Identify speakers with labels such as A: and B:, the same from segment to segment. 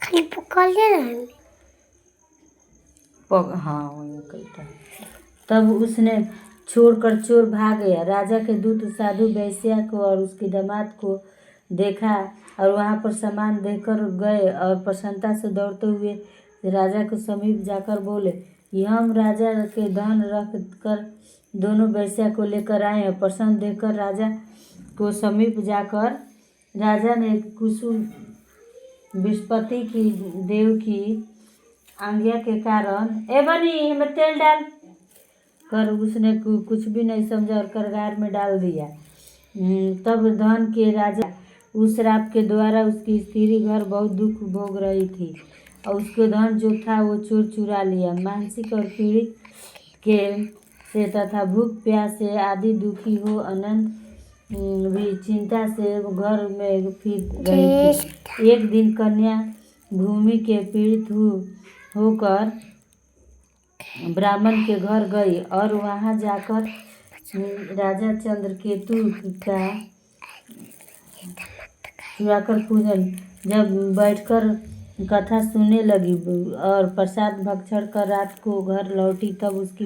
A: खाली पकड़ लिया ना
B: हाँ वही कहता। तब उसने छोड़कर चोर भाग गया। राजा के दूत साधु वेश्या को और उसके दामाद को देखा और वहाँ पर सामान देकर गए और प्रसन्नता से दौड़ते हुए राजा के समीप जाकर बोले, यह हम राजा के धन रख कर दोनों वेश्या को लेकर आए हैं। प्रसन्न देखकर राजा को समीप जाकर राजा ने कुसुम विस्पति की देव की आज्ञा के कारण ए बनी हमें तेल डाल कर उसने कुछ भी नहीं समझा और करगार में डाल दिया। तब धन के राजा उस श्राप के द्वारा उसकी स्त्री घर बहुत दुख भोग रही थी और उसके धन जो था वो चोर चुरा लिया। मानसिक और पीड़ित के से तथा भूख प्यास से आदि दुखी हो अनंत भी चिंता से घर में फिर रही थी। एक दिन कन्या भूमि के पीड़ित होकर ब्राह्मण के घर गई और वहां जाकर राजा चंद्रकेतु का चुराकर पूजन जब बैठकर कथा सुनने लगी और प्रसाद भक्षण कर रात को घर लौटी, तब उसकी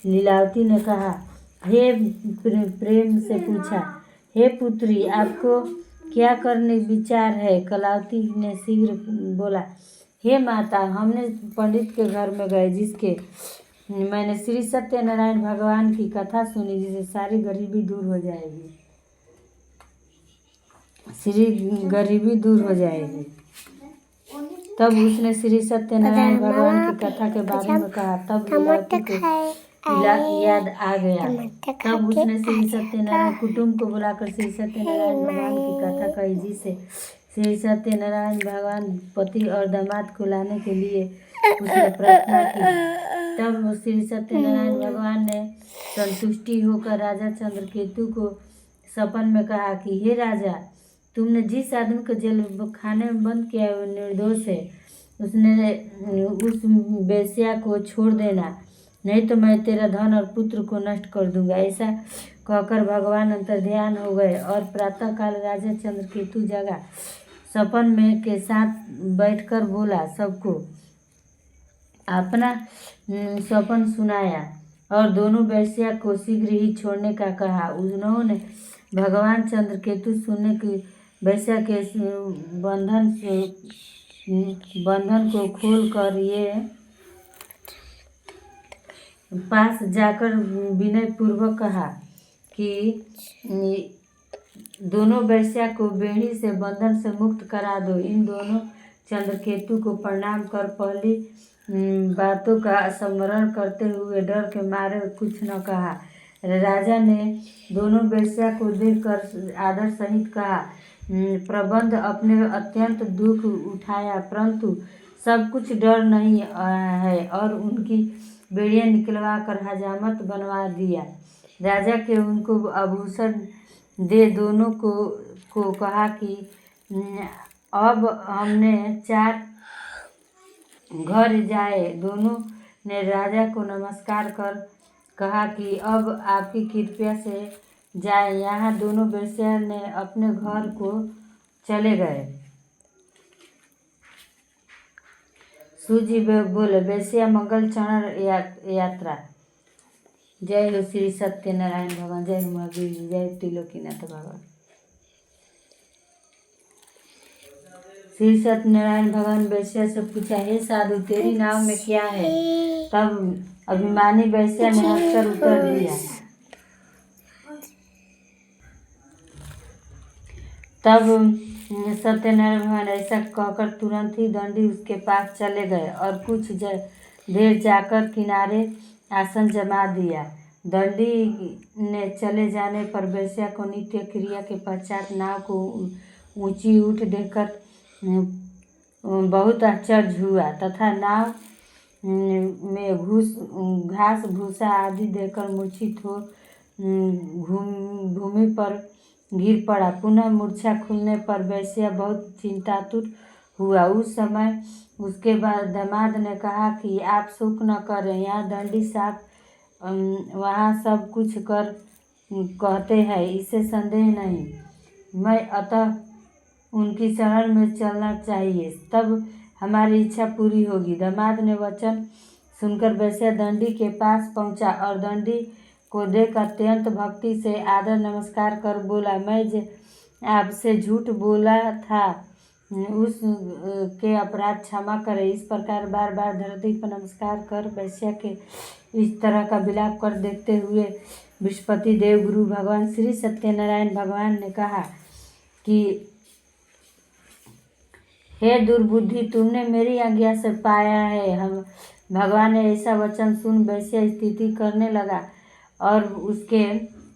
B: लीलावती ने कहा, हे प्रेम से पूछा, हे पुत्री आपको क्या करने विचार है। कलावती ने शीघ्र बोला, हे माता, हमने पंडित के घर में गए जिसके मैंने श्री सत्यनारायण भगवान की कथा सुनी जिससे सारी गरीबी दूर हो जाएगी, गरीबी दूर हो जाएगी। तब उसने श्री सत्यनारायण भगवान की कथा के बारे में कहा। तब लीलावती को याद आ गया। तब उसने श्री सत्यनारायण कुटुंब को बुलाकर श्री सत्यनारायण भगवान की कथा कही जिससे श्री सत्यनारायण भगवान पति और दामाद को लाने के लिए उसने प्रार्थना की। तब श्री सत्यनारायण भगवान ने संतुष्टि होकर राजा चंद्रकेतु को सपन में कहा कि हे राजा, तुमने जिस आदमी को जेल खाने में बंद किया वो निर्दोष है, उस वेश्या को छोड़ देना, नहीं तो मैं तेरा धन और पुत्र को नष्ट कर दूंगा। ऐसा कहकर भगवान अंतर्ध्यान हो गए और प्रातःकाल राजा चंद्रकेतु जगा। सपन में के साथ बैठकर बोला, सबको अपना सपन सुनाया और दोनों वेश्या को शीघ्र ही छोड़ने का कहा। उन्होंने भगवान चंद्रकेतु सुनने की वेश्या के बंधन को खोल कर ये पास जाकर विनय पूर्वक कहा कि दोनों वेश्या को बेड़ी से बंधन से मुक्त करा दो। इन दोनों चंद्रकेतु को प्रणाम कर पहली बातों का स्मरण करते हुए डर के मारे कुछ न कहा। राजा ने दोनों वेश्या को देखकर आदर सहित कहा, प्रबंध अपने अत्यंत दुख उठाया परंतु सब कुछ डर नहीं है और उनकी बेड़ियां निकलवा कर हजामत बनवा दिया। राजा के उनको आभूषण दे दोनों को कहा कि अब हमने 4 घर जाए। दोनों ने राजा को नमस्कार कर कहा कि अब आपकी कृपा से जाए। यहाँ दोनों वेश्या ने अपने घर को चले गए। सूजी बोले, वेश्या मंगल चरण यात्रा। जय हो श्री सत्यनारायण भगवान, जय हो महावीर, जय त्रिलोकीनाथ भगवान। श्री सत्यनारायण भगवान वेश्या से पूछा, हे साधु, तेरी नाव में क्या है। तब अभिमानी वेश्या ने हंसकर उत्तर दिया। तब सत्यनारायण भगवान ऐसा कहकर तुरंत ही दंडी उसके पास चले गए और कुछ देर जाकर किनारे आसन जमा दिया। दंडी ने चले जाने पर वेश्या को नित्य क्रिया के पश्चात नाव को ऊंची उठ देखकर बहुत आश्चर्य हुआ तथा नाव में घास भूसा आदि देकर मूर्छित हो भूमि पर गिर पड़ा। पुनः मूर्छा खुलने पर वेश्या बहुत चिंतातुर हुआ। उस समय उसके बाद दामाद ने कहा कि आप शोक न करें, यहाँ दंडी साहब वहाँ सब कुछ कर कहते हैं, इससे संदेह नहीं। मैं अतः उनकी शरण में चलना चाहिए। तब हमारी इच्छा पूरी होगी। दामाद ने वचन सुनकर वैश्या दंडी के पास पहुंचा और दंडी को देख अत्यंत भक्ति से आदर नमस्कार कर बोला, मैं आपसे झूठ बोला था, उस के अपराध क्षमा करें। इस प्रकार बार बार धरती पर नमस्कार कर वैश्या के इस तरह का विलाप कर देखते हुए बृहस्पति देव गुरु भगवान श्री सत्यनारायण भगवान ने कहा कि हे दुर्बुद्धि, तुमने मेरी आज्ञा से पाया है। हम भगवान ने ऐसा वचन सुन वैश्य स्थिति करने लगा और उसके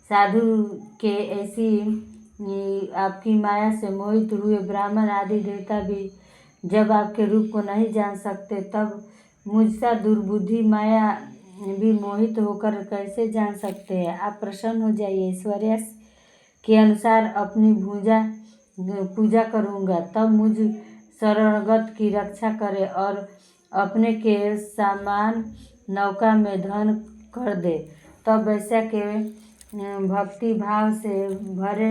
B: साधु के ऐसी आपकी माया से मोहित हुए ब्राह्मण आदि देवता भी जब आपके रूप को नहीं जान सकते, तब मुझसा दुर्बुद्धि माया भी मोहित होकर कैसे जान सकते हैं। आप प्रसन्न हो जाइए, ऐश्वर्य के अनुसार अपनी पूजा करूँगा, तब मुझ शरणागत की रक्षा करे और अपने के सामान नौका में धन कर दे। तब वैश्या के भक्ति भाव से भरे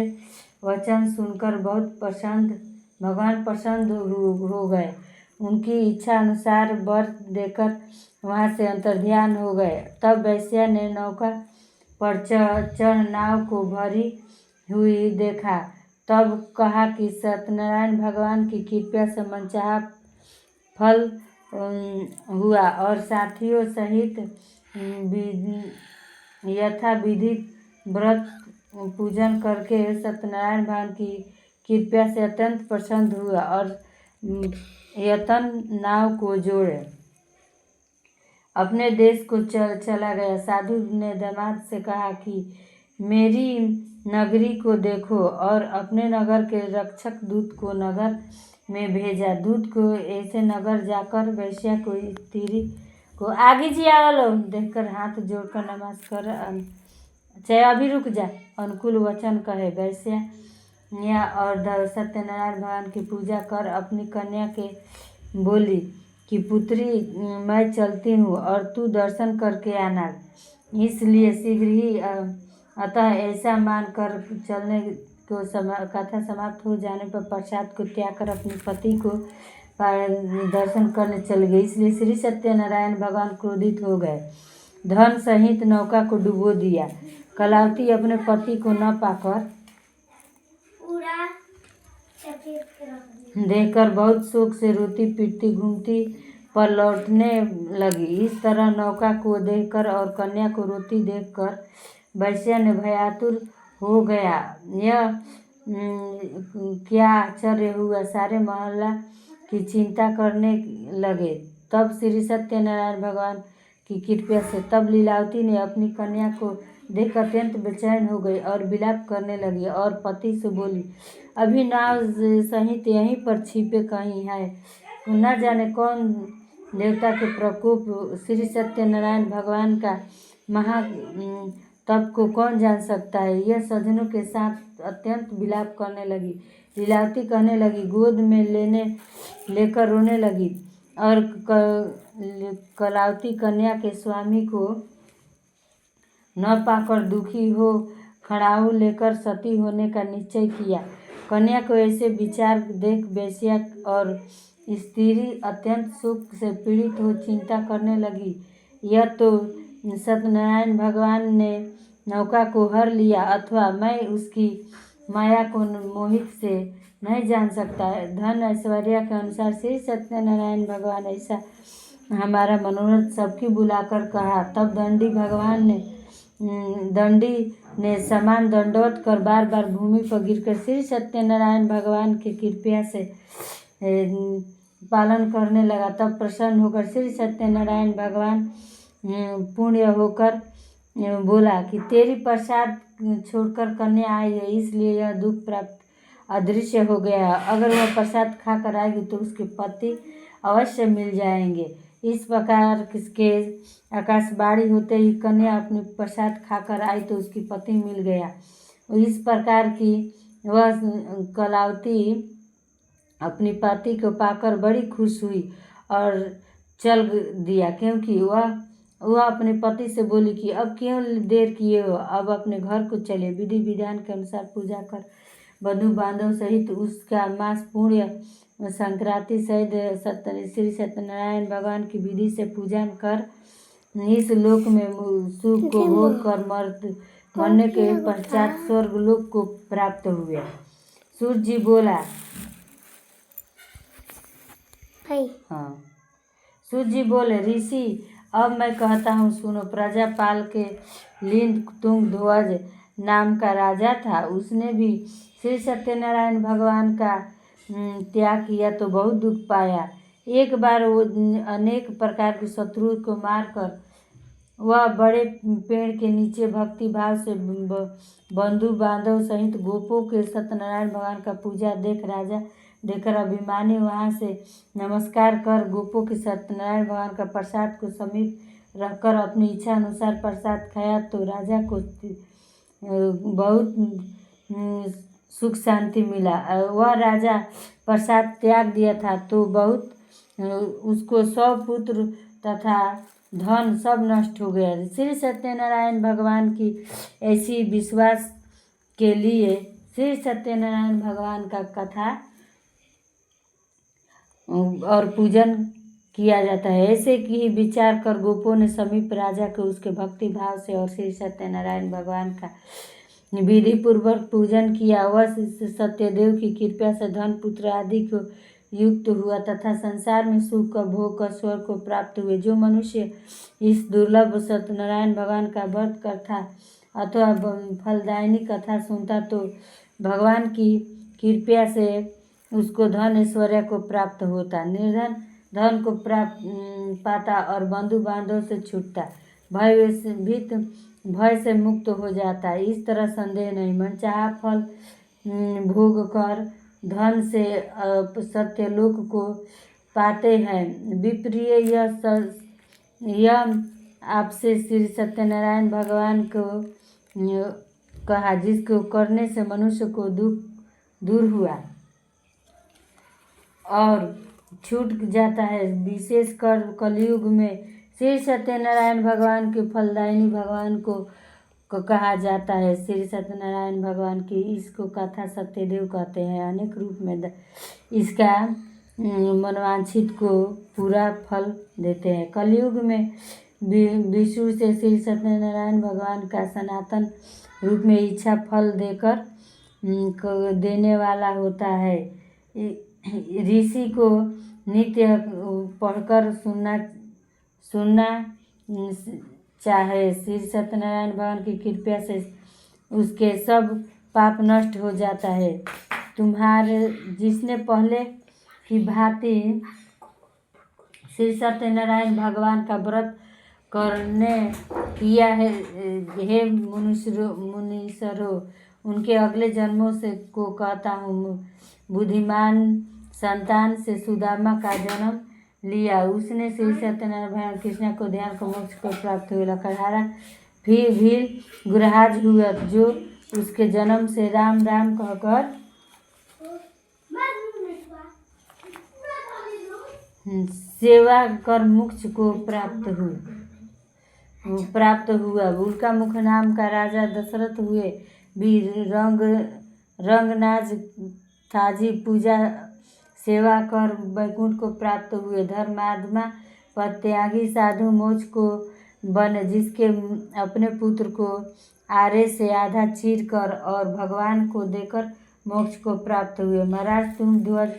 B: वचन सुनकर भगवान प्रसन्न हो गए। उनकी इच्छा अनुसार वर देकर वहाँ से अंतर्ध्यान हो गए। तब वैश्या ने नौका पर चढ़ नाव को भरी हुई देखा। तब कहा कि सत्यनारायण भगवान की कृपा से मनचाहा फल हुआ और साथियों सहित यथा विधि व्रत पूजन करके सत्यनारायण भगवान की कृपा से अत्यंत प्रसन्न हुआ और यतन नाव को जोड़े अपने देश को चला गया। साधु ने दामाद से कहा कि मेरी नगरी को देखो और अपने नगर के रक्षक दूत को नगर में भेजा। दूत को ऐसे नगर जाकर वैश्या को स्त्री को आगे जी आवलो देखकर हाथ जोड़कर नमस्कार चाहे अभी रुक जा अनुकूल वचन कहे। वैश्या और सत्यनारायण भगवान की पूजा कर अपनी कन्या के बोली कि पुत्री, मैं चलती हूँ और तू दर्शन करके आना, इसलिए शीघ्र ही अतः ऐसा मान कर चलने को कथा समाप्त हो जाने पर प्रसाद को त्याग कर अपने पति को दर्शन करने चले गए। इसलिए श्री सत्यनारायण भगवान क्रोधित हो गए, धन सहित नौका को डुबो दिया। कलावती अपने पति को न पाकर देखकर बहुत शोक से रोती पीटती घूमती पर लौटने लगी। इस तरह नौका को देखकर और कन्या को रोती देखकर वैश्या ने भयातुर हो गया। यह क्या आश्चर्य हुआ, सारे मोहल्ला की चिंता करने लगे। तब श्री सत्यनारायण भगवान की कृपा से तब लीलावती ने अपनी कन्या को देख अत्यंत बेचैन हो गई और विलाप करने लगी और पति से बोली, अभी नाव सहित यहीं पर छिपे कहीं है, न जाने कौन देवता के प्रकोप श्री सत्यनारायण भगवान का महा तप को कौन जान सकता है। यह सज्जनों के साथ अत्यंत विलाप करने लगी। लीलावती कहने लगी, गोद में लेकर रोने लगी और कलावती कन्या के स्वामी को न पाकर दुखी हो खड़ाऊ लेकर सती होने का निश्चय किया। कन्या को ऐसे विचार देख वैश्या और स्त्री अत्यंत सुख से पीड़ित हो चिंता करने लगी। यह तो सत्यनारायण भगवान ने नौका को हर लिया, अथवा मैं उसकी माया को मोहित से नहीं जान सकता। धन ऐश्वर्य के अनुसार श्री सत्यनारायण भगवान ऐसा हमारा मनोरथ सबकी बुलाकर कहा। तब दंडी ने समान दंडवत कर बार बार भूमि पर गिरकर श्री सत्यनारायण भगवान की कृपा से पालन करने लगा। तब प्रसन्न होकर श्री सत्यनारायण भगवान पुण्य होकर बोला कि तेरी प्रसाद छोड़कर कन्या आई है, इसलिए यह दुख प्राप्त अदृश्य हो गया है। अगर वह प्रसाद खाकर आएगी तो उसके पति अवश्य मिल जाएंगे। इस प्रकार किसके आकाशवाणी होते ही कन्या अपनी प्रसाद खाकर आई तो उसकी पति मिल गया। इस प्रकार की वह कलावती अपनी पति को पाकर बड़ी खुश हुई और चल दिया, क्योंकि वह अपने पति से बोली कि अब क्यों देर किए हो, अब अपने घर को चले। विधि विधान के अनुसार पूजा कर बंधु बांधव सहित उसका मांस पुण्य संक्रांति सहित श्री सत्यनारायण भगवान की विधि से पूजन कर इस लोक में सुख को भोग कर मरने के पश्चात स्वर्ग लोक को प्राप्त हुए। सूर्य जी बोला, हाँ, सूर्य जी बोले, ऋषि अब मैं कहता हूँ सुनो। प्रजापाल के लिंग तुंग ध्वज नाम का राजा था। उसने भी श्री सत्यनारायण भगवान का त्याग किया तो बहुत दुख पाया। एक बार वो अनेक प्रकार के शत्रुओं को मारकर वह बड़े पेड़ के नीचे भक्ति भाव से बंधु बांधव सहित गोपों के सत्यनारायण भगवान का पूजा देखकर अभिमानी वहाँ से नमस्कार कर गोपों के सत्यनारायण भगवान का प्रसाद को समीप रखकर अपनी इच्छा अनुसार प्रसाद खाया तो राजा को बहुत सुख शांति मिला। वह राजा प्रसाद त्याग दिया था तो बहुत उसको 100 पुत्र तथा धन सब नष्ट हो गया। श्री सत्यनारायण भगवान की ऐसी विश्वास के लिए श्री सत्यनारायण भगवान का कथा और पूजन किया जाता है। ऐसे की ही विचार कर गोपों ने समीप राजा को उसके भक्ति भाव से और श्री सत्यनारायण भगवान का विधि पूर्वक पूजन किया। वह सत्यदेव की कृपा से धन पुत्र आदि को युक्त हुआ तथा संसार में सुख का भोग कर स्वर्ग को प्राप्त हुए। जो मनुष्य इस दुर्लभ सत्यनारायण भगवान का व्रत कथा अथवा फलदायिनी कथा सुनता तो भगवान की कृपा से उसको धन ऐश्वर्य को प्राप्त होता, निर्धन धन को पाता और बंधु बांधव से छूटता, भय से मुक्त हो जाता। इस तरह संदेह नहीं, मनचाहा फल भोग कर धन से सत्यलोक को पाते हैं। विप्रिय यह आपसे श्री सत्यनारायण भगवान को कहा, जिसको करने से मनुष्य को दुख दूर हुआ और छूट जाता है। विशेषकर कलयुग में श्री सत्यनारायण भगवान के फलदायिनी भगवान को कहा जाता है। श्री सत्यनारायण भगवान की इसको कथा सत्यदेव कहते हैं। अनेक रूप में इसका मनवांछित को पूरा फल देते हैं। कलयुग में विष्णु से श्री सत्यनारायण भगवान का सनातन रूप में इच्छा फल देकर देने वाला होता है। ऋषि को नित्य पढ़कर सुनना चाहे। श्री सत्यनारायण भगवान की कृपा से उसके सब पाप नष्ट हो जाता है। तुम्हारे जिसने पहले की भांति श्री सत्यनारायण भगवान का व्रत करने किया है, हे मुनीश्वरों, उनके अगले जन्मों से को कहता हूँ। बुद्धिमान संतान से सुदामा का जन्म लिया। उसने श्री सत्यनारायण भगवान कृष्ण को ध्यान को मोक्ष को प्राप्त हुआ। लकड़हारा फिर भी गुरहाज हुआ, जो उसके जन्म से राम राम कहकर सेवा कर मोक्ष को प्राप्त हुआ। उनका मुख नाम का राजा दशरथ हुए भी रंगनाज ताजी पूजा सेवा कर वैकुंठ को प्राप्त हुए। धर्मात्मा परित्यागी साधु मोक्ष को बने, जिसके अपने पुत्र को आरे से आधा चीर कर और भगवान को देकर मोक्ष को प्राप्त हुए। महाराज तुम ध्वज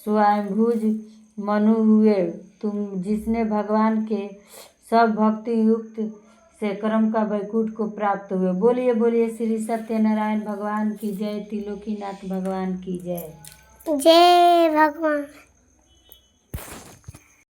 B: स्वयंभुज मनु हुए, तुम जिसने भगवान के सब भक्ति युक्त से कर्म का वैकुंठ को प्राप्त हुए। बोलिए बोलिए श्री सत्यनारायण भगवान की जय। त्रिलोकीनाथ भगवान की जय।
A: जय भगवान।